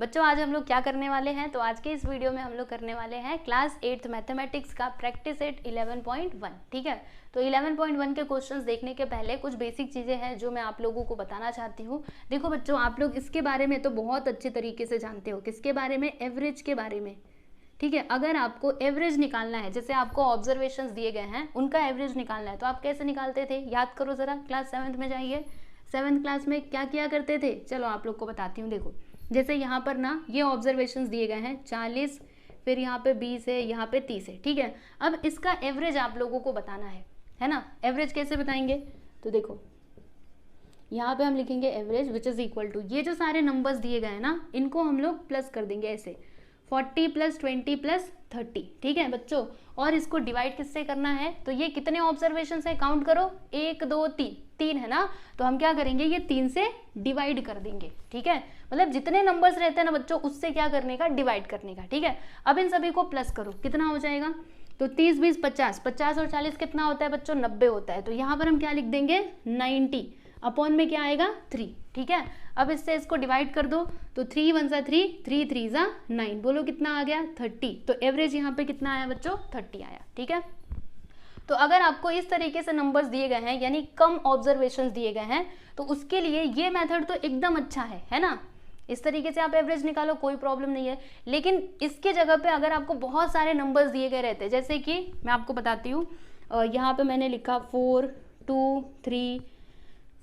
बच्चों आज हम लोग क्या करने वाले हैं, तो आज के इस वीडियो में हम लोग करने वाले हैं क्लास 8th मैथमेटिक्स का प्रैक्टिस सेट 11.1। ठीक है, तो 11.1 के क्वेश्चंस देखने के पहले कुछ बेसिक चीज़ें हैं जो मैं आप लोगों को बताना चाहती हूँ। देखो बच्चों, आप लोग इसके बारे में तो बहुत अच्छे तरीके से जानते हो, किसके बारे में, एवरेज के बारे में। ठीक है, अगर आपको एवरेज निकालना है, जैसे आपको ऑब्जर्वेशंस दिए गए हैं उनका एवरेज निकालना है, तो आप कैसे निकालते थे, याद करो ज़रा। क्लास 7th में जाइए, 7th क्लास में क्या किया करते थे, चलो आप लोग को बताती हूँ। देखो जैसे यहाँ पर ना ये ऑब्जर्वेशंस दिए गए हैं 40, फिर यहाँ पे 20 है, यहाँ पे 30 है। ठीक है, अब इसका एवरेज आप लोगों को बताना है ना। एवरेज कैसे बताएंगे, तो देखो यहाँ पे हम लिखेंगे average which is equal to, ये जो सारे नंबर्स दिए गए हैं ना इनको हम लोग प्लस कर देंगे ऐसे, 40 + 20 + 30। ठीक है बच्चों, और इसको डिवाइड किससे करना है, तो ये कितने ऑब्जर्वेशन है काउंट करो, 1 2 3, 3 है ना, तो हम क्या करेंगे ये 3 से डिवाइड कर देंगे। ठीक है, मतलब जितने नंबर्स रहते हैं ना बच्चों उससे क्या करने का, डिवाइड करने का। ठीक है, अब इन सभी को प्लस करो, कितना हो जाएगा, तो 30 20 50, 50 और 40 कितना होता है बच्चों, 90 होता है। तो यहाँ पर हम क्या लिख देंगे, 90 अपॉन में क्या आएगा, 3। ठीक है, अब इससे इसको डिवाइड कर दो, तो 3 1 3, 3 3 9, बोलो कितना आ गया, 30। तो एवरेज यहाँ पे कितना आया बच्चों, 30 आया। ठीक है, तो अगर आपको इस तरीके से नंबर्स दिए गए हैं यानी कम ऑब्जर्वेशंस दिए गए हैं, तो उसके लिए ये मेथड तो एकदम अच्छा है ना। इस तरीके से आप एवरेज निकालो, कोई प्रॉब्लम नहीं है। लेकिन इसके जगह पे अगर आपको बहुत सारे नंबर्स दिए गए रहते हैं, जैसे कि मैं आपको बताती हूँ, यहाँ पे मैंने लिखा 4 2 3,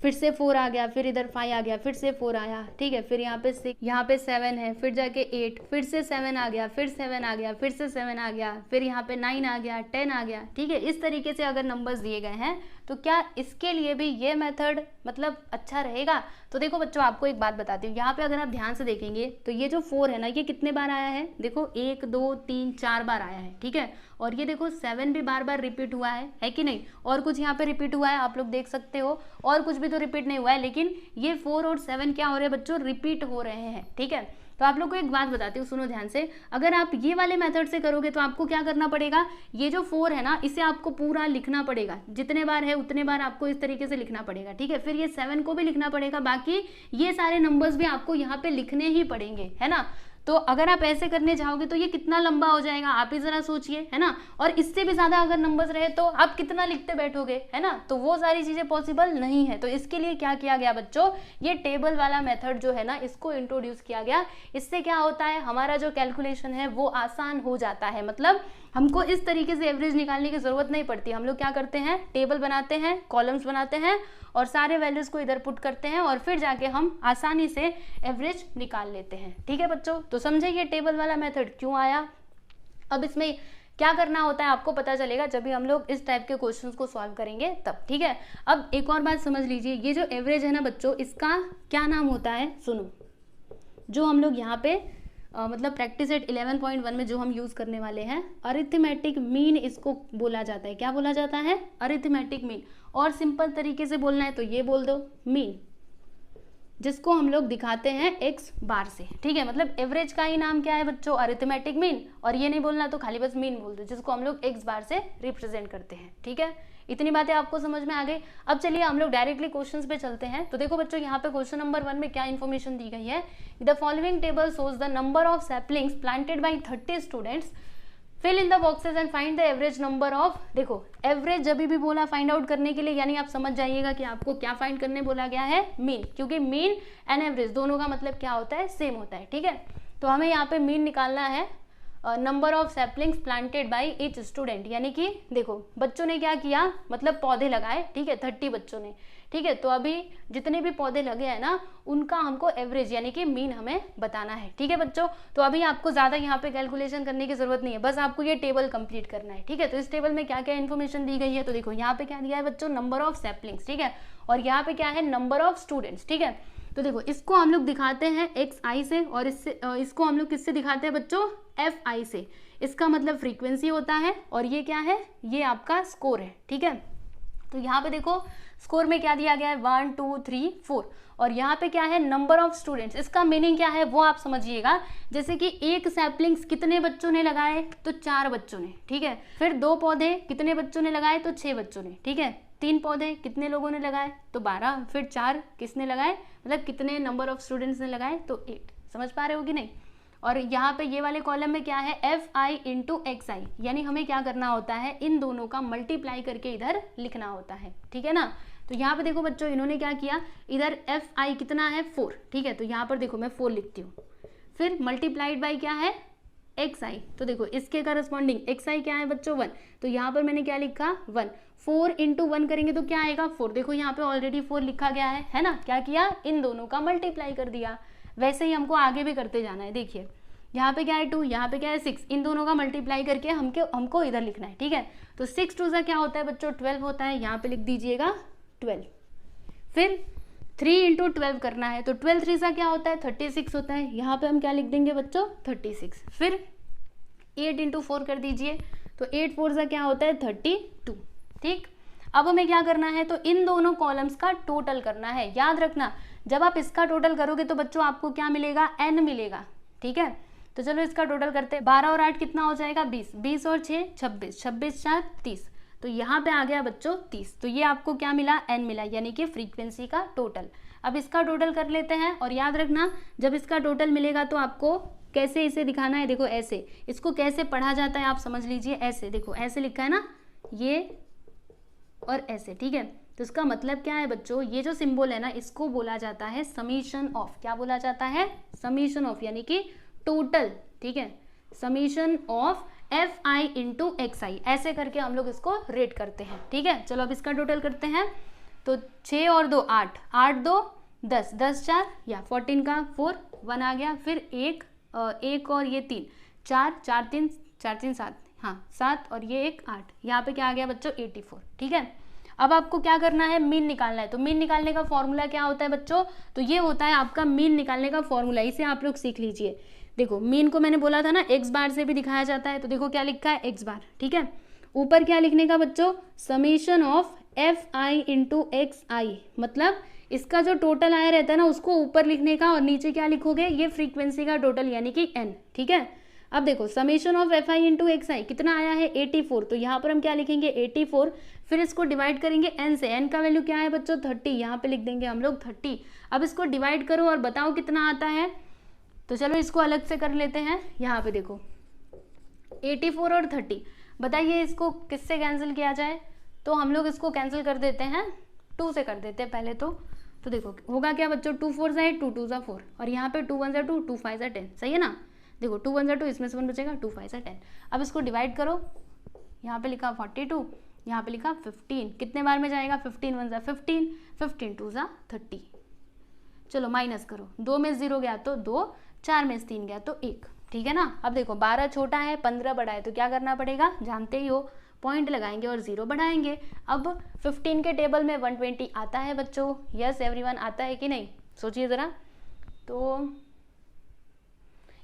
फिर से 4 आ गया, फिर इधर 5 आ गया, फिर से 4 आया। ठीक है, फिर यहाँ पे 6, यहाँ पे 7 है, फिर जाके 8, फिर से 7 आ गया, फिर 7 आ गया, फिर से 7 आ गया, फिर यहाँ पे 9 आ गया, 10 आ गया। ठीक है, इस तरीके से अगर नंबर्स दिए गए हैं तो क्या इसके लिए भी ये मेथड मतलब अच्छा रहेगा। तो देखो बच्चों आपको एक बात बताती हूँ, यहाँ पे अगर आप ध्यान से देखेंगे तो ये जो 4 है ना ये कितने बार आया है, देखो 1 2 3 4 बार आया है। ठीक है, और ये देखो 7 भी बार बार रिपीट हुआ है कि नहीं, और कुछ यहाँ पे रिपीट हुआ है, आप लोग देख सकते हो, और कुछ भी तो रिपीट नहीं हुआ है, लेकिन ये 4 और 7 क्या हो रहे हैं बच्चों, रिपीट हो रहे हैं। ठीक है, तो आप लोग को एक बात बताती हूँ, सुनो ध्यान से। अगर आप ये वाले मेथड से करोगे तो आपको क्या करना पड़ेगा, ये जो 4 है ना इसे आपको पूरा लिखना पड़ेगा, जितने बार है उतने बार आपको इस तरीके से लिखना पड़ेगा। ठीक है, फिर ये 7 को भी लिखना पड़ेगा, बाकी ये सारे नंबर्स भी आपको यहाँ पे लिखने ही पड़ेंगे, है ना। तो अगर आप ऐसे करने जाओगे तो ये कितना लंबा हो जाएगा, आप ही जरा सोचिए, है ना। और इससे भी ज्यादा अगर नंबर्स रहे तो आप कितना लिखते बैठोगे, है ना, तो वो सारी चीजें पॉसिबल नहीं है। तो इसके लिए क्या किया गया बच्चों, ये टेबल वाला मेथड जो है ना इसको इंट्रोड्यूस किया गया। इससे क्या होता है, हमारा जो कैलकुलेशन है वो आसान हो जाता है, मतलब हमको इस तरीके से एवरेज निकालने की जरूरत नहीं पड़ती। हम लोग क्या करते हैं, टेबल बनाते हैं, कॉलम्स बनाते हैं और सारे वैल्यूज को इधर पुट करते हैं और फिर जाके हम आसानी से एवरेज निकाल लेते हैं। ठीक है बच्चों, तो समझे ये टेबल वाला मेथड क्यों आया। अब इसमें क्या करना होता है आपको पता चलेगा जब भी हम लोग इस टाइप के क्वेश्चंस को सॉल्व करेंगे तब। ठीक है, अब एक और बात समझ लीजिए, ये जो एवरेज है ना बच्चों इसका क्या नाम होता है, सुनो। जो हम लोग यहाँ पे मतलब प्रैक्टिस सेट 11.1 में जो हम यूज करने वाले हैं, अरिथमेटिक मीन इसको बोला जाता है। क्या बोला जाता है, अरिथमेटिक मीन। और सिंपल तरीके से बोलना है तो ये बोल दो मीन, जिसको हम लोग दिखाते हैं x बार से। ठीक है, मतलब एवरेज का ही नाम क्या है बच्चों, अरिथमेटिक मीन। और ये नहीं बोलना तो खाली बस मीन बोल दो, जिसको हम लोग x बार से रिप्रेजेंट करते हैं। ठीक है, इतनी बातें आपको समझ में आ गई। अब चलिए हम लोग डायरेक्टली क्वेश्चंस पे चलते हैं। तो देखो बच्चों यहाँ पे क्वेश्चन नंबर 1 में क्या इन्फॉर्मेशन दी गई है, the following table shows the number of saplings planted by 30 students, fill in the boxes and find the average number of. देखो एवरेज जब भी बोला फाइंड आउट करने के लिए, यानी आप समझ जाइएगा कि आपको क्या फाइंड करने बोला गया है, मीन, क्योंकि मीन एंड एवरेज दोनों का मतलब क्या होता है, सेम होता है। ठीक है, तो हमें यहाँ पे मीन निकालना है, number of saplings planted by each student, यानी कि देखो बच्चों ने क्या किया, मतलब पौधे लगाए। ठीक है, 30 बच्चों ने। ठीक है, तो अभी जितने भी पौधे लगे हैं ना उनका हमको एवरेज यानी कि मीन हमें बताना है। ठीक है बच्चों, तो अभी आपको ज्यादा यहाँ पे कैलकुलेशन करने की जरूरत नहीं है, बस आपको ये टेबल कंप्लीट करना है। ठीक है, तो इस टेबल में क्या क्या इन्फॉर्मेशन दी गई है, तो देखो यहाँ पे क्या दिया है बच्चों, नंबर ऑफ सैपलिंग्स। ठीक है, और यहाँ पे क्या है, नंबर ऑफ स्टूडेंट्स। ठीक है, तो देखो इसको हम लोग दिखाते हैं xi से, और इसको हम लोग किससे दिखाते हैं बच्चों, fi से। इसका मतलब फ्रीक्वेंसी होता है, और ये क्या है, ये आपका स्कोर है। ठीक है, तो यहाँ पे देखो स्कोर में क्या दिया गया है, 1 2 3 4, और यहाँ पे क्या है, नंबर ऑफ स्टूडेंट्स। इसका मीनिंग क्या है वो आप समझिएगा, जैसे कि एक सैपलिंग्स कितने बच्चों ने लगाए, तो 4 बच्चों ने। ठीक है, फिर 2 पौधे कितने बच्चों ने लगाए, तो 6 बच्चों ने। ठीक है, 3 पौधे कितने लोगों ने लगाए, तो 12, फिर 4 किसने लगाए, मतलब कितने नंबर ऑफ स्टूडेंट्स ने लगाए, तो 8। समझ पा रहे हो कि नहीं। और यहाँ पे ये वाले कॉलम में क्या है, fi इंटू एक्स आई, यानी हमें क्या करना होता है, इन दोनों का मल्टीप्लाई करके इधर लिखना होता है, ठीक है ना। तो यहाँ पे देखो बच्चों इन्होंने क्या किया, इधर fi कितना है 4, ठीक है, तो यहाँ पर देखो मैं 4 लिखती हूँ, फिर मल्टीप्लाइड बाई क्या है xi, तो देखो इसके करस्पॉन्डिंग xi क्या है बच्चों 1, तो यहाँ पर मैंने क्या लिखा 1, 4 इंटू 1 करेंगे तो क्या आएगा 4, देखो यहाँ पे ऑलरेडी 4 लिखा गया है ना, क्या किया, इन दोनों का मल्टीप्लाई कर दिया। वैसे ही हमको आगे भी करते जाना है, देखिए यहाँ पे क्या है 2, यहाँ पे क्या है 6, इन दोनों का मल्टीप्लाई करके हमको इधर लिखना है, ठीक है। तो 6 2 सा क्या होता है बच्चों 12 होता है, यहाँ पे लिख दीजिएगा 12। फिर 3 इंटू 12 करना है, तो 12 3 सा क्या होता है 36 होता है, यहाँ पे हम क्या लिख देंगे बच्चों 36। फिर 8 इंटू 4 कर दीजिए, तो 8 4 सा क्या होता है 32, ठीक। अब हमें क्या करना है, तो इन दोनों कॉलम्स का टोटल करना है। याद रखना जब आप इसका टोटल करोगे तो बच्चों आपको क्या मिलेगा, n मिलेगा, ठीक है। तो चलो इसका टोटल करते हैं, 12 और 8 कितना हो जाएगा 20, 20 और 6 26, 26 4 30, तो यहाँ पे आ गया बच्चों 30। तो ये आपको क्या मिला, n मिला, यानी कि फ्रीक्वेंसी का टोटल। अब इसका टोटल कर लेते हैं, और याद रखना जब इसका टोटल मिलेगा तो आपको कैसे इसे दिखाना है, देखो ऐसे, इसको कैसे पढ़ा जाता है आप समझ लीजिए, ऐसे देखो, ऐसे लिखा है ना ये और ऐसे, ठीक है। तो इसका मतलब क्या है बच्चों, ये जो सिंबल है ना इसको बोला जाता है समीशन ऑफ, क्या बोला जाता है, समीशन ऑफ, यानी कि टोटल, ठीक है, summation of fi into xi, ऐसे करके हम लोग इसको रेट करते हैं, ठीक है। चलो अब इसका टोटल करते हैं, तो 6 और 2 8, 8 2 10, 10 4 या 14 का 4 1 आ गया, फिर 1 और ये 3 4 4 3 4 3 7, हाँ 7 और ये 1 8, यहाँ पे क्या आ गया बच्चों 84, ठीक है। अब आपको क्या करना है, मीन निकालना है। तो मीन निकालने का फॉर्मूला क्या होता है बच्चों, तो ये होता है आपका मीन निकालने का फॉर्मूला, इसे आप लोग सीख लीजिए। देखो मीन को मैंने बोला था ना x बार से भी दिखाया जाता है, तो देखो क्या लिखा है x बार, ठीक है। ऊपर क्या लिखने का बच्चों, summation of fi into xi, मतलब इसका जो टोटल आया रहता है ना उसको ऊपर लिखने का, और नीचे क्या लिखोगे, ये फ्रीक्वेंसी का टोटल यानी कि n, ठीक है। अब देखो summation of fi into xi कितना आया है 84, तो यहाँ पर हम क्या लिखेंगे 84, फिर इसको डिवाइड करेंगे n से, n का वैल्यू क्या है बच्चों 30, यहाँ पे लिख देंगे हम लोग 30। अब इसको डिवाइड करो और बताओ कितना आता है, तो चलो इसको अलग से कर लेते हैं। यहाँ पे देखो 84 और 30, बताइए इसको किससे कैंसिल किया जाए, तो हम लोग इसको कैंसिल कर देते हैं 2 से कर देते हैं पहले तो देखो होगा क्या बच्चों 2 4 सा 2 2 सा 4, और यहाँ पे 2 1 सा 2 2 5 सा 10, सही है ना। देखो 2 1 सा 2, इसमें से 1 बचेगा, 2 5 सा 10। अब इसको डिवाइड करो, यहाँ पे लिखा 42, यहाँ पे लिखा 15, कितने बार में जाएगा 15 1 सा 15, 15 2 सा 30। चलो माइनस करो, 2 में 0 गया तो 2, 4 में 3 गया तो 1, ठीक है ना। अब देखो 12 छोटा है 15 बड़ा है, तो क्या करना पड़ेगा, जानते ही हो, पॉइंट लगाएंगे और 0 बढ़ाएंगे। अब 15 के टेबल में 120 आता है बच्चों, यस एवरीवन आता है कि नहीं, सोचिए ज़रा। तो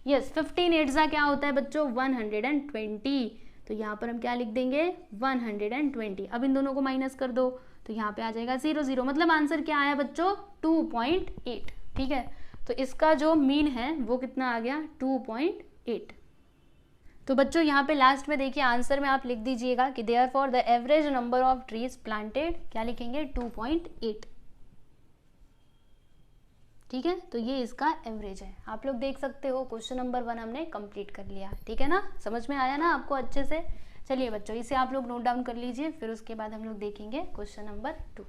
यस 15 8 सा क्या होता है बच्चों 120, तो यहाँ पर हम क्या लिख देंगे 120। अब इन दोनों को माइनस कर दो, तो यहाँ पे आ जाएगा 0 0, मतलब आंसर क्या आया बच्चों 2.8, ठीक है। तो इसका जो मीन है वो कितना आ गया 2.8। तो बच्चों यहाँ पे लास्ट में देखिए आंसर में आप लिख दीजिएगा कि therefore the average number of trees planted, क्या लिखेंगे 2.8, ठीक है। तो ये इसका एवरेज है, आप लोग देख सकते हो। क्वेश्चन नंबर 1 हमने कंप्लीट कर लिया, ठीक है ना, समझ में आया ना आपको अच्छे से। चलिए बच्चों इसे आप लोग नोट डाउन कर लीजिए, फिर उसके बाद हम लोग देखेंगे क्वेश्चन नंबर 2।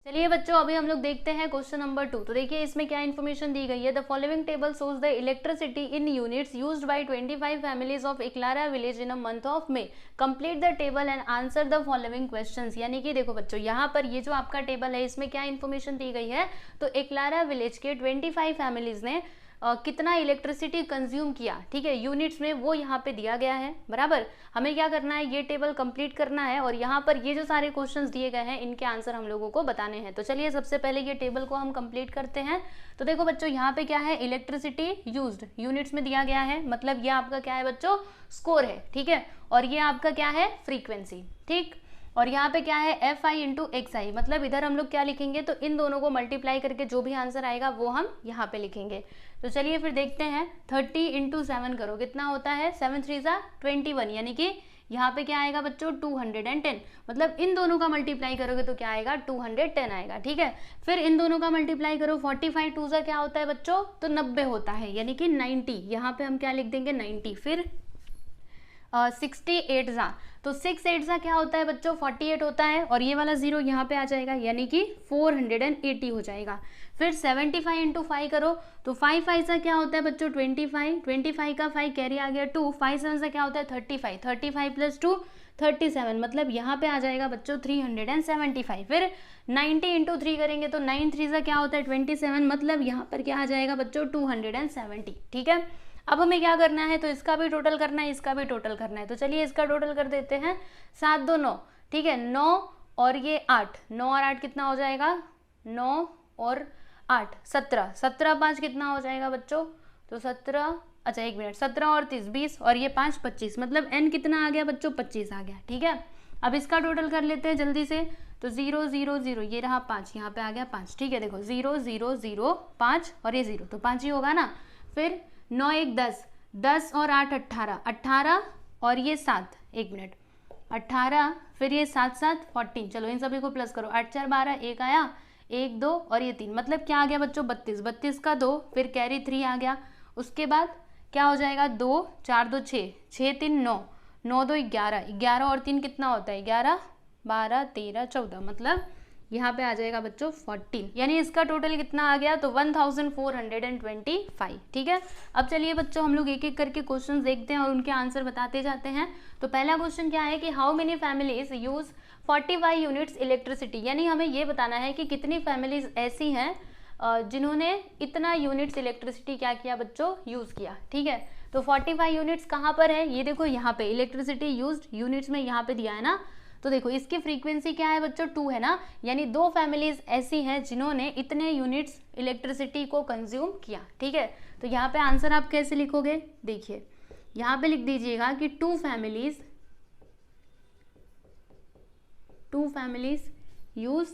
चलिए बच्चों अभी हम लोग देखते हैं क्वेश्चन नंबर 2। तो देखिए इसमें क्या इन्फॉर्मेशन दी गई है, the following table shows the electricity in units used by 25 families of Iklara village in a month of May, complete the table and answer the following questions. यानी कि देखो बच्चों यहाँ पर ये जो आपका टेबल है इसमें क्या इन्फॉर्मेशन दी गई है, तो इक्लारा विलेज के 25 फैमिलीज ने कितना इलेक्ट्रिसिटी कंज्यूम किया, ठीक है, यूनिट्स में, वो यहाँ पे दिया गया है, बराबर। हमें क्या करना है, ये टेबल कंप्लीट करना है, और यहाँ पर ये जो सारे क्वेश्चंस दिए गए हैं इनके आंसर हम लोगों को बताने हैं। तो चलिए सबसे पहले ये टेबल को हम कंप्लीट करते हैं। तो देखो बच्चों यहाँ पे क्या है, इलेक्ट्रिसिटी यूज्ड यूनिट्स में दिया गया है, मतलब ये आपका क्या है बच्चों स्कोर है, ठीक है, और ये आपका क्या है फ्रीक्वेंसी, ठीक। और यहाँ पे क्या है fi इंटू xi, मतलब इधर हम लोग क्या लिखेंगे, तो इन दोनों को मल्टीप्लाई करके जो भी आंसर आएगा वो हम यहाँ पे लिखेंगे। तो चलिए फिर देखते हैं, 30 इंटू 7 करो, कितना होता है 7 3 सा 21, यानी कि यहाँ पे क्या आएगा बच्चों 210, मतलब इन दोनों का मल्टीप्लाई करोगे तो क्या आएगा 210 आएगा, ठीक है। फिर इन दोनों का मल्टीप्लाई करो, 45 टू सा क्या होता है बच्चों, तो 90 होता है, यानी कि 90, यहाँ पे हम क्या लिख देंगे 90। फिर 68 ज़ा, तो 6 8 ज़ा क्या होता है बच्चों 48 होता है, और ये वाला 0 यहाँ पे आ जाएगा, यानी कि 480 हो जाएगा। फिर 75 इंटू 5 करो, तो 5 5 सा क्या होता है बच्चों 25, 25 का 5 कैरी आ गया 2, 5 7 सा क्या होता है 35, 35 प्लस 2 37, मतलब यहाँ पे आ जाएगा बच्चों 375। फिर 90 इंटू 3 करेंगे तो 9 3 सा क्या होता है 27, मतलब यहाँ पर क्या आ जाएगा बच्चों 270, ठीक है। अब हमें क्या करना है, तो इसका भी टोटल करना है, इसका भी टोटल करना है, तो चलिए इसका टोटल कर देते हैं। 7 2 9, ठीक है, 9 और ये 8, 9 और 8 कितना हो जाएगा 9 और 8 17, 17 5 कितना हो जाएगा बच्चों, तो 17, अच्छा एक मिनट, 17 और 30 20, और ये 5 25, मतलब n कितना आ गया बच्चों 25 आ गया, ठीक है। अब इसका टोटल कर लेते हैं जल्दी से, तो 0 0 0, ये रहा 5, यहाँ पे आ गया 5, ठीक है। देखो 0 0 0 5 और ये 0, तो 5 ही होगा ना। फिर 9 1 10, 10 और 8 18, 18 और ये 7, एक मिनट 18, फिर ये 7 7 14, चलो इन सभी को प्लस करो, 8 4 12, 1 आया 1 2 और ये 3, मतलब क्या आ गया बच्चों 32, 32 का 2, फिर कैरी 3 आ गया। उसके बाद क्या हो जाएगा 2 4 2 6, 6 3 9, 9 2 11, 11 और 3 कितना होता है 11 12 13 14, मतलब यहाँ पे आ जाएगा बच्चों 14, यानी इसका टोटल कितना आ गया, तो 1425, ठीक है। अब चलिए बच्चों हम लोग एक एक करके क्वेश्चन देखते हैं और उनके आंसर बताते जाते हैं। तो पहला क्वेश्चन क्या है कि how many families use 45 units electricity, यानी हमें ये बताना है कि कितनी फैमिलीज ऐसी हैं जिन्होंने इतना यूनिट्स इलेक्ट्रिसिटी क्या किया बच्चों यूज़ किया, ठीक है। तो 45 यूनिट्स कहाँ पर है, ये देखो यहाँ पे इलेक्ट्रिसिटी यूज्ड यूनिट्स में यहाँ पे दिया है ना, तो देखो इसकी फ्रीक्वेंसी क्या है बच्चों 2 है ना, यानी 2 फैमिलीज ऐसी हैं जिन्होंने इतने यूनिट्स इलेक्ट्रिसिटी को कंज्यूम किया, ठीक है। तो यहाँ पे आंसर आप कैसे लिखोगे, देखिए यहाँ पे लिख दीजिएगा कि 2 फैमिलीज यूज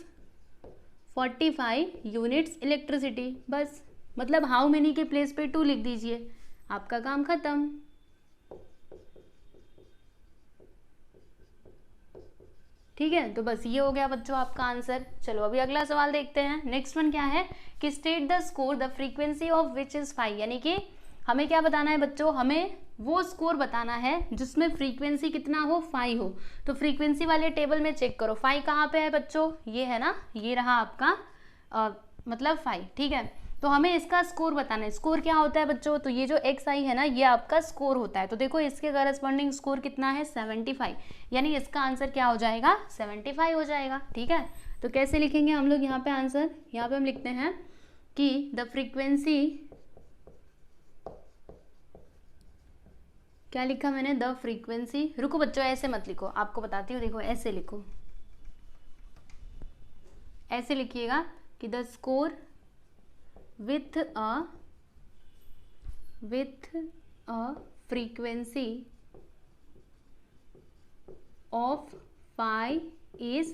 45 यूनिट्स इलेक्ट्रिसिटी, बस, मतलब हाउ मेनी के प्लेस पे 2 लिख दीजिए, आपका काम खत्म। ठीक है, तो बस ये हो गया बच्चों आपका आंसर। चलो अभी अगला सवाल देखते हैं। नेक्स्ट वन क्या है कि state the score the frequency of which is 5, यानी कि हमें क्या बताना है बच्चों, हमें वो स्कोर बताना है जिसमें फ्रीक्वेंसी कितना हो 5 हो। तो फ्रीक्वेंसी वाले टेबल में चेक करो 5 कहाँ पे है बच्चों, ये है ना, ये रहा आपका मतलब 5, ठीक है। तो हमें इसका स्कोर बताना है। स्कोर क्या होता है बच्चों, तो ये जो एक्स आई है ना, ये आपका स्कोर होता है। तो देखो इसके करस्पॉन्डिंग स्कोर कितना है 75, यानी इसका आंसर क्या हो जाएगा 75 हो जाएगा, ठीक है। तो कैसे लिखेंगे हम लोग यहाँ पे आंसर, यहाँ पे हम लिखते हैं कि द फ्रीक्वेंसी, क्या लिखा मैंने, द फ्रीक्वेंसी, रुको बच्चों ऐसे मत लिखो, आपको बताती हूँ, देखो ऐसे लिखो, ऐसे लिखिएगा कि the score with a frequency of 5 is,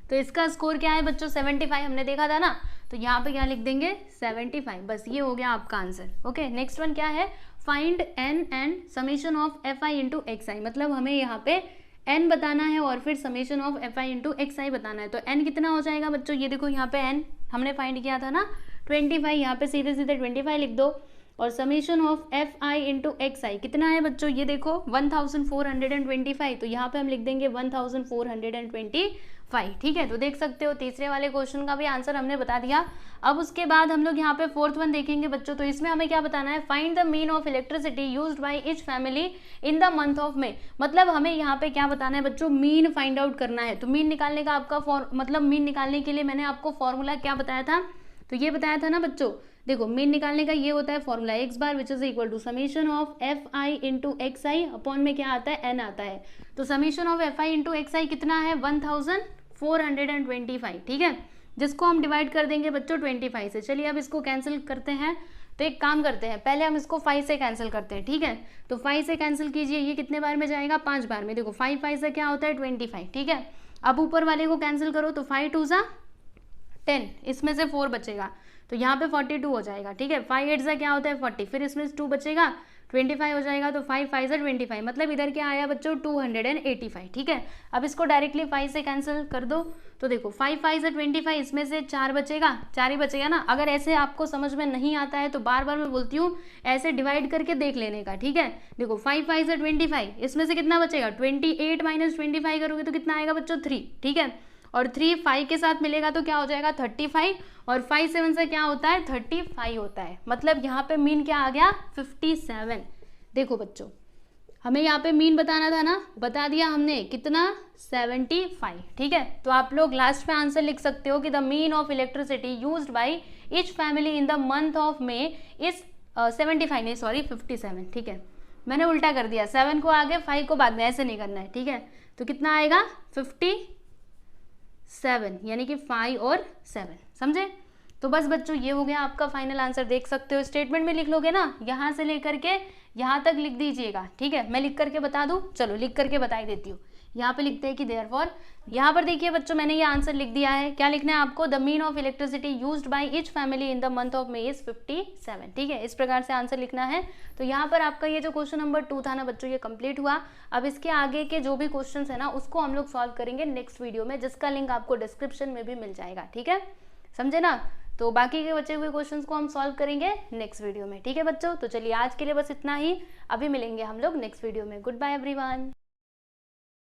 तो इसका स्कोर क्या है बच्चों 75, हमने देखा था ना, तो यहाँ पे क्या लिख देंगे 75, बस ये हो गया आपका आंसर। ओके, नेक्स्ट वन क्या है, find n and summation of fi into x i, मतलब हमें यहाँ पे n बताना है और फिर summation of fi into x i बताना है। तो n कितना हो जाएगा बच्चों, ये देखो यहाँ पे n हमने फाइंड किया था ना 25, यहाँ पे सीधे सीधे 25 लिख दो, और summation of f i into x i कितना है बच्चों, ये देखो 1425, तो यहाँ पे हम लिख देंगे 1425, ठीक है। तो देख सकते हो तीसरे वाले क्वेश्चन का भी आंसर हमने बता दिया। अब उसके बाद हम लोग यहाँ पे फोर्थ वन देखेंगे बच्चों, तो इसमें हमें क्या बताना है, find the mean of electricity used by each family in the month of मे, मतलब हमें यहाँ पे क्या बताना है बच्चों, मीन फाइंड आउट करना है। तो मीन निकालने का आपका मतलब मीन निकालने के लिए मैंने आपको फॉर्मूला क्या बताया था, तो ये बताया था ना बच्चों, देखो मीन निकालने का ये होता है formula x bar which is equal to summation of f i into x i upon में क्या आता है एन आता है। तो summation of f i into x i कितना है 1425, ठीक है, जिसको हम डिवाइड कर देंगे बच्चों 25 से। चलिए अब इसको कैंसिल करते हैं, तो एक काम करते हैं, पहले हम इसको 5 से कैंसिल करते हैं, ठीक है। तो 5 से कैंसिल कीजिए, ये कितने बार में जाएगा 5 बार में, देखो 5 5 से क्या होता है 25, ठीक है। अब ऊपर वाले को कैंसिल करो, तो 5 2 सा 10, इसमें से 4 बचेगा, तो यहाँ पे 42 हो जाएगा, ठीक है। 5 8 से क्या होता है 40, फिर इसमें से 2 बचेगा 25 हो जाएगा तो 5 5 से 25, मतलब इधर क्या आया बच्चों 285, ठीक है। अब इसको डायरेक्टली 5 से कैंसिल कर दो, तो देखो 5 5 से 25, इसमें से 4 बचेगा, 4 ही बचेगा ना। अगर ऐसे आपको समझ में नहीं आता है तो बार बार मैं बोलती हूँ ऐसे डिवाइड करके देख लेने का, ठीक है। देखो 5 5 से 25, इसमें से कितना बचेगा 28 माइनस 25 करोगे तो कितना आएगा बच्चों 3, ठीक है। और 3 5 के साथ मिलेगा तो क्या हो जाएगा 35, और 5 7 से क्या होता है 35 होता है, मतलब यहाँ पे मीन क्या आ गया 57। देखो बच्चों हमें यहाँ पे मीन बताना था ना, बता दिया हमने कितना 75, ठीक है। तो आप लोग लास्ट में आंसर लिख सकते हो कि the mean of electricity used by each family in the month of may is 75, नहीं सॉरी 57, ठीक है। मैंने उल्टा कर दिया, 7 को आगे 5 को बाद में, ऐसे नहीं करना है, ठीक है। तो कितना आएगा 57, यानी कि 5 और 7, समझे। तो बस बच्चों ये हो गया आपका फाइनल आंसर, देख सकते हो स्टेटमेंट में लिख लोगे ना, यहाँ से लेकर के यहाँ तक लिख दीजिएगा, ठीक है। मैं लिख करके बता दूँ, चलो लिख करके बता ही देती हूँ। यहाँ पे लिखते हैं कि देयरफॉर, यहाँ पर देखिए बच्चों मैंने ये आंसर लिख दिया है। क्या लिखना है आपको, the mean of electricity used by each family in the month of may is 57, ठीक है। इस प्रकार से आंसर लिखना है। तो यहाँ पर आपका ये जो क्वेश्चन नंबर 2 था ना बच्चों, ये कंप्लीट हुआ। अब इसके आगे के जो भी क्वेश्चन है ना उसको हम लोग सॉल्व करेंगे नेक्स्ट वीडियो में, जिसका लिंक आपको डिस्क्रिप्शन में भी मिल जाएगा, ठीक है, समझे ना। तो बाकी के बचे हुए क्वेश्चंस को हम सॉल्व करेंगे नेक्स्ट वीडियो में, ठीक है बच्चों। तो चलिए आज के लिए बस इतना ही, अभी मिलेंगे हम लोग नेक्स्ट वीडियो में। Good bye everyone.